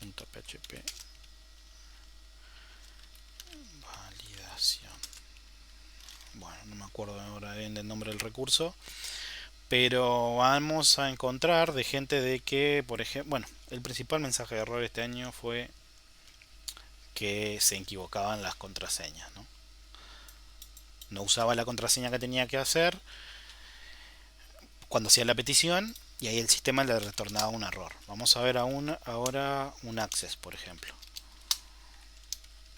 .php validación. Bueno, no me acuerdo ahora bien del nombre del recurso, pero vamos a encontrar de gente de que, por ejemplo, bueno, el principal mensaje de error este año fue que se equivocaban las contraseñas, ¿no? No usaba la contraseña que tenía que hacer cuando hacía la petición y ahí el sistema le retornaba un error. Vamos a ver ahora un access, por ejemplo.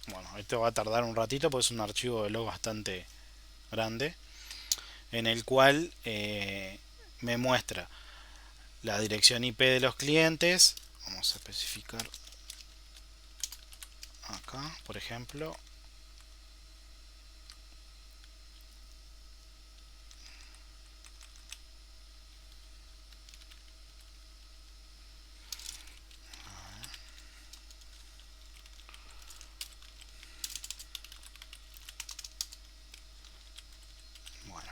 Bueno, esto va a tardar un ratito porque es un archivo de log bastante grande en el cual me muestra la dirección IP de los clientes. Vamos a especificar acá, por ejemplo. Bueno,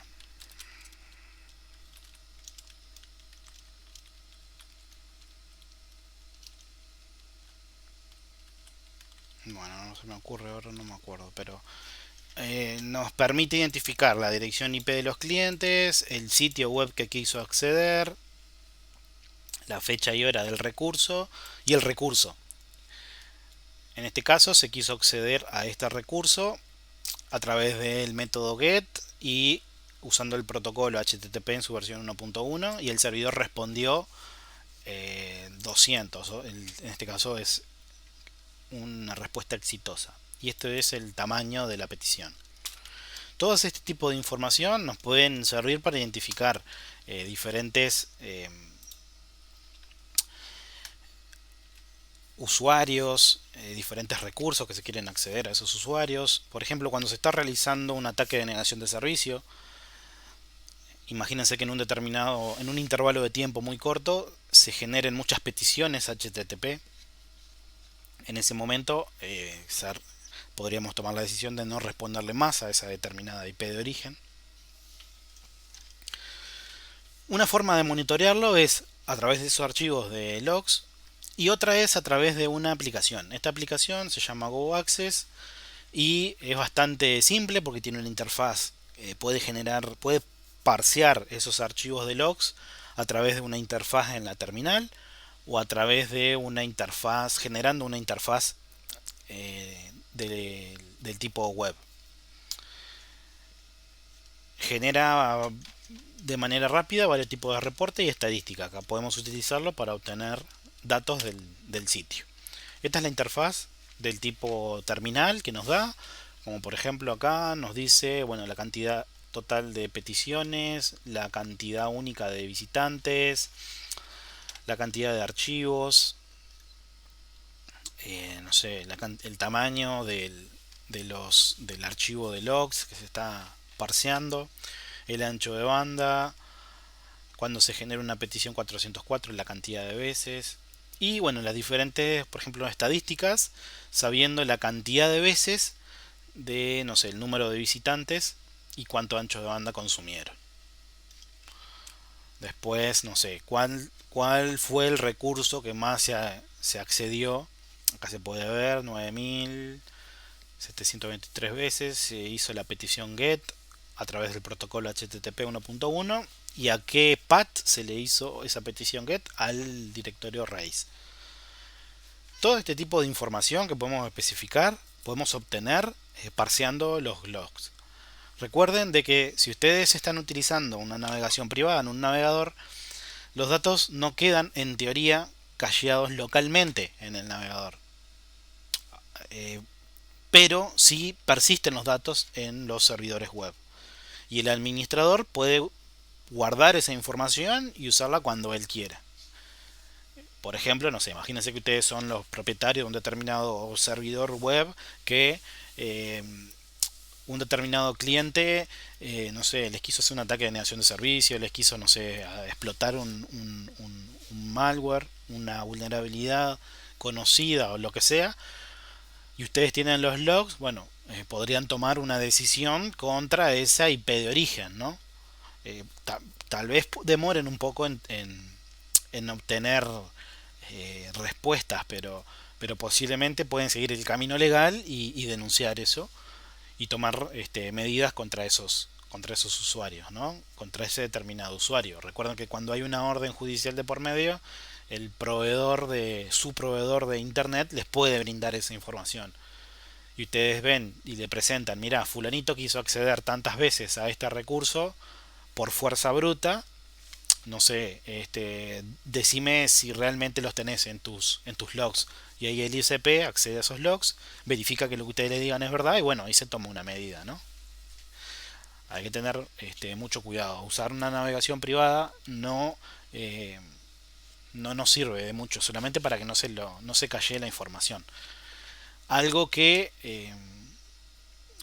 bueno, no se me ocurre ahora, no me acuerdo, pero nos permite identificar la dirección IP de los clientes, el sitio web que quiso acceder, la fecha y hora del recurso y el recurso. En este caso se quiso acceder a este recurso a través del método GET y usando el protocolo HTTP en su versión 1.1 y el servidor respondió 200. En este caso es una respuesta exitosa. Y esto es el tamaño de la petición. Todo este tipo de información nos pueden servir para identificar diferentes usuarios, diferentes recursos que se quieren acceder a esos usuarios. Por ejemplo, cuando se está realizando un ataque de negación de servicio, imagínense que en un intervalo de tiempo muy corto, se generen muchas peticiones HTTP. En ese momento podríamos tomar la decisión de no responderle más a esa determinada IP de origen. Una forma de monitorearlo es a través de esos archivos de logs y otra es a través de una aplicación. Esta aplicación se llama Go Access y es bastante simple porque tiene una interfaz. Puede parsear esos archivos de logs a través de una interfaz en la terminal o a través de una interfaz, generando una interfaz del tipo web. Genera de manera rápida varios tipos de reporte y estadística. Acá podemos utilizarlo para obtener datos del sitio. Esta es la interfaz del tipo terminal que nos da, como por ejemplo acá nos dice, bueno, la cantidad total de peticiones, la cantidad única de visitantes, la cantidad de archivos, no sé, el tamaño del archivo de logs que se está parseando, el ancho de banda, cuando se genera una petición 404, la cantidad de veces. Y bueno, las diferentes, por ejemplo, estadísticas, sabiendo la cantidad de veces de, no sé, el número de visitantes y cuánto ancho de banda consumieron. Después, no sé, cuál fue el recurso que más se accedió. Acá se puede ver 9723 veces se hizo la petición GET a través del protocolo HTTP 1.1 y a qué path se le hizo esa petición GET al directorio raíz. Todo este tipo de información que podemos especificar podemos obtener parseando los logs. Recuerden de que si ustedes están utilizando una navegación privada en un navegador, los datos no quedan en teoría cacheados localmente en el navegador. Pero sí persisten los datos en los servidores web. Y el administrador puede guardar esa información y usarla cuando él quiera. Por ejemplo, no sé, imagínense que ustedes son los propietarios de un determinado servidor web que eh, un determinado cliente, no sé, les quiso hacer un ataque de negación de servicio, les quiso, no sé, explotar un malware, una vulnerabilidad conocida o lo que sea, y ustedes tienen los logs, bueno, podrían tomar una decisión contra esa IP de origen, ¿no? Tal vez demoren un poco en obtener respuestas, pero posiblemente pueden seguir el camino legal y denunciar eso y tomar medidas contra esos usuarios, ¿no? Contra ese determinado usuario. Recuerden que cuando hay una orden judicial de por medio, el proveedor de su proveedor de internet les puede brindar esa información. Y ustedes ven y le presentan, mira, fulanito quiso acceder tantas veces a este recurso por fuerza bruta, no sé, decime si realmente los tenés en tus logs. Y ahí el ISP accede a esos logs, verifica que lo que ustedes le digan es verdad y bueno, ahí se toma una medida, ¿no? Hay que tener mucho cuidado. Usar una navegación privada eh, no nos sirve de mucho, solamente para que no se calle la información. Algo que,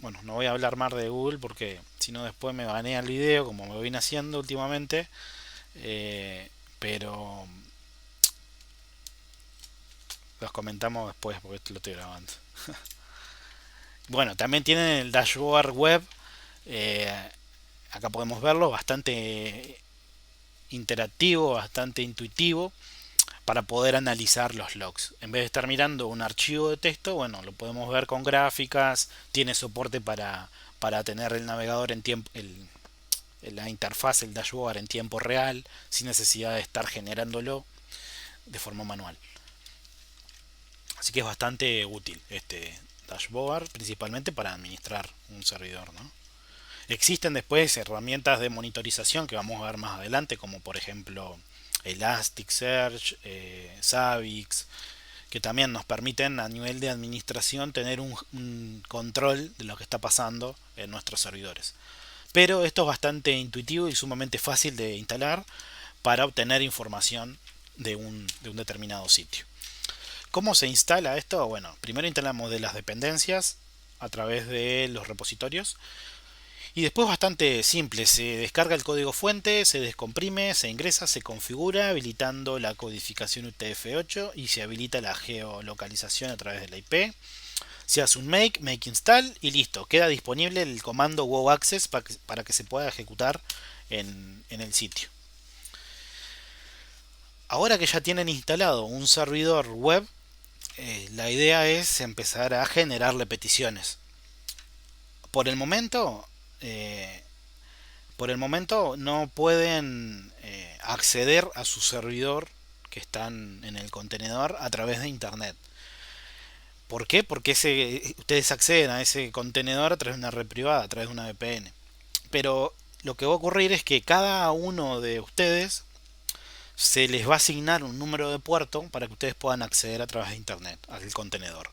bueno, no voy a hablar más de Google porque si no después me banea el video como me vine haciendo últimamente. Pero los comentamos después porque esto lo estoy grabando. Bueno, también tienen el dashboard web. eh, Acá podemos verlo, bastante interactivo, bastante intuitivo para poder analizar los logs. En vez de estar mirando un archivo de texto, bueno, lo podemos ver con gráficas, tiene soporte para tener el navegador en tiempo, la interfaz, el dashboard en tiempo real, sin necesidad de estar generándolo de forma manual. Así que es bastante útil este dashboard, principalmente para administrar un servidor, ¿no? Existen después herramientas de monitorización que vamos a ver más adelante, como por ejemplo Elasticsearch, Zabbix, que también nos permiten a nivel de administración tener un control de lo que está pasando en nuestros servidores. Pero esto es bastante intuitivo y sumamente fácil de instalar para obtener información de un determinado sitio. ¿Cómo se instala esto? Bueno, primero instalamos de las dependencias a través de los repositorios. Y después bastante simple, se descarga el código fuente, se descomprime, se ingresa, se configura habilitando la codificación UTF-8 y se habilita la geolocalización a través de la IP. Se hace un make install y listo, queda disponible el comando wow access para que se pueda ejecutar en el sitio. Ahora que ya tienen instalado un servidor web, la idea es empezar a generarle peticiones. Por el momento, eh, por el momento no pueden acceder a su servidor que están en el contenedor a través de internet. ¿Por qué? Porque ustedes acceden a ese contenedor a través de una red privada, a través de una VPN. Pero lo que va a ocurrir es que cada uno de ustedes se les va a asignar un número de puerto para que ustedes puedan acceder a través de internet al contenedor.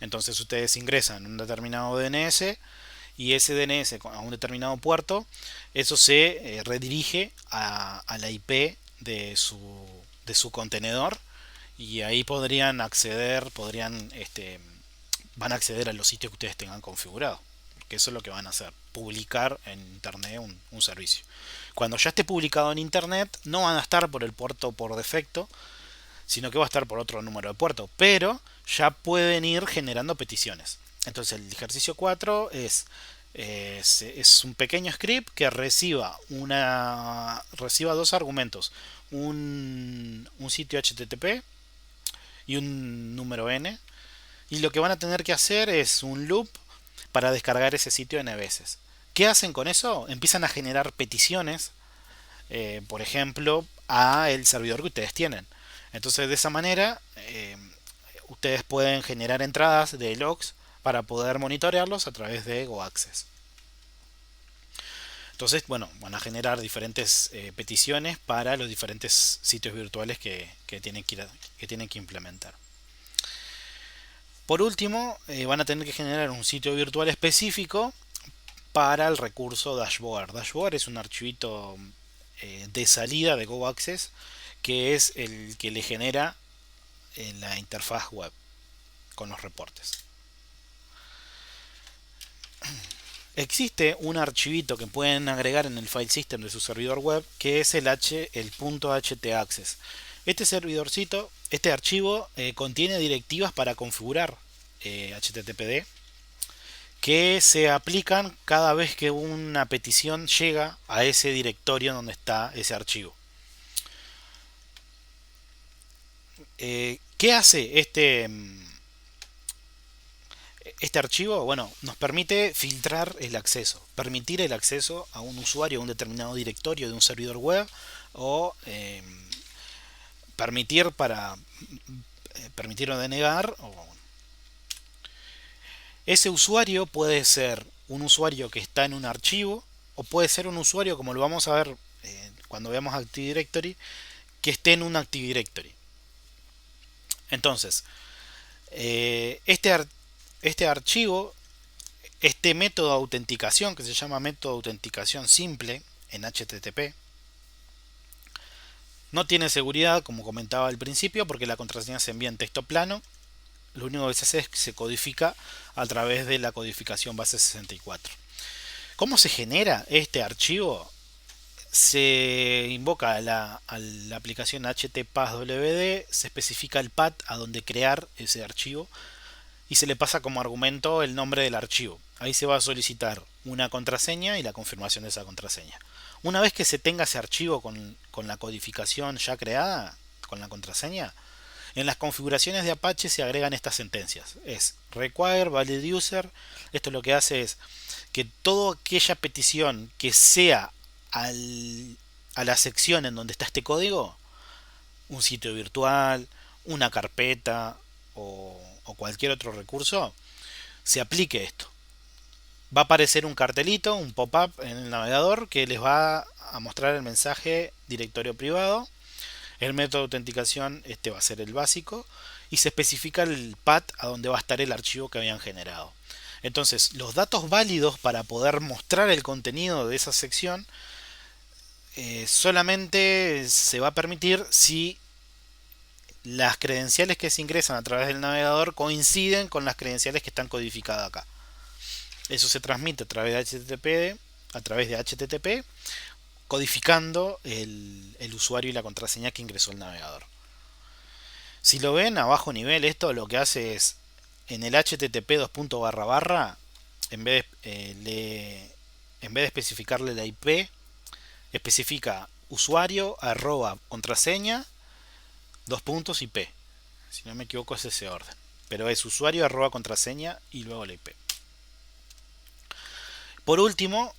Entonces ustedes ingresan un determinado DNS y ese DNS a un determinado puerto, eso se redirige a la IP de su contenedor y ahí podrían acceder, van a acceder a los sitios que ustedes tengan configurados. Que eso es lo que van a hacer, publicar en internet un servicio. Cuando ya esté publicado en internet, no van a estar por el puerto por defecto, sino que va a estar por otro número de puerto, pero ya pueden ir generando peticiones. Entonces el ejercicio 4 es un pequeño script que reciba dos argumentos, un sitio HTTP y un número N, y lo que van a tener que hacer es un loop para descargar ese sitio N veces. ¿Qué hacen con eso? Empiezan a generar peticiones, por ejemplo, a el servidor que ustedes tienen. Entonces de esa manera ustedes pueden generar entradas de logs para poder monitorearlos a través de GoAccess. Entonces, bueno, van a generar diferentes peticiones para los diferentes sitios virtuales que tienen que implementar. Por último, van a tener que generar un sitio virtual específico para el recurso dashboard. Dashboard es un archivito de salida de GoAccess, que es el que le genera la interfaz web con los reportes. Existe un archivito que pueden agregar en el file system de su servidor web, que es el .htaccess. Este servidorcito, este archivo contiene directivas para configurar HTTPD que se aplican cada vez que una petición llega a ese directorio donde está ese archivo. ¿Qué hace este archivo? Bueno, nos permite filtrar el acceso, permitir el acceso a un usuario a un determinado directorio de un servidor web, o permitir permitir o denegar. Ese usuario puede ser un usuario que está en un archivo, o puede ser un usuario, como lo vamos a ver cuando veamos Active Directory, que esté en un Active Directory. Entonces, este archivo, este método de autenticación, que se llama método de autenticación simple en HTTP, no tiene seguridad, como comentaba al principio, porque la contraseña se envía en texto plano. Lo único que se hace es que se codifica a través de la codificación base 64. ¿Cómo se genera este archivo? Se invoca a la aplicación htpasswd, se especifica el path a donde crear ese archivo y se le pasa como argumento el nombre del archivo. Ahí se va a solicitar una contraseña y la confirmación de esa contraseña. Una vez que se tenga ese archivo con la codificación ya creada, con la contraseña, en las configuraciones de Apache se agregan estas sentencias. Es require valid user. Esto lo que hace es que toda aquella petición que sea a la sección en donde está este código, un sitio virtual, una carpeta o cualquier otro recurso, se aplique esto. Va a aparecer un cartelito, un pop-up en el navegador que les va a mostrar el mensaje directorio privado. El método de autenticación va a ser el básico y se especifica el path a donde va a estar el archivo que habían generado. Entonces, los datos válidos para poder mostrar el contenido de esa sección solamente se va a permitir si las credenciales que se ingresan a través del navegador coinciden con las credenciales que están codificadas acá. Eso se transmite a través de HTTP, codificando el usuario y la contraseña que ingresó el navegador. Si lo ven a bajo nivel, esto lo que hace es en el http en vez de especificarle la IP, especifica usuario contraseña IP. Si no me equivoco es ese orden, pero es usuario contraseña y luego la IP. Por último,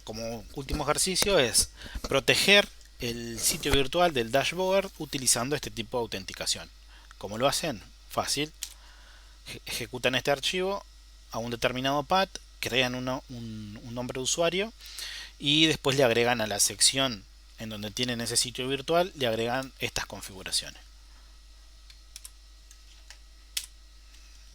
como último ejercicio, es proteger el sitio virtual del dashboard utilizando este tipo de autenticación. ¿Cómo lo hacen? Fácil. Ejecutan este archivo a un determinado path, crean un nombre de usuario y después le agregan a la sección en donde tienen ese sitio virtual, le agregan estas configuraciones.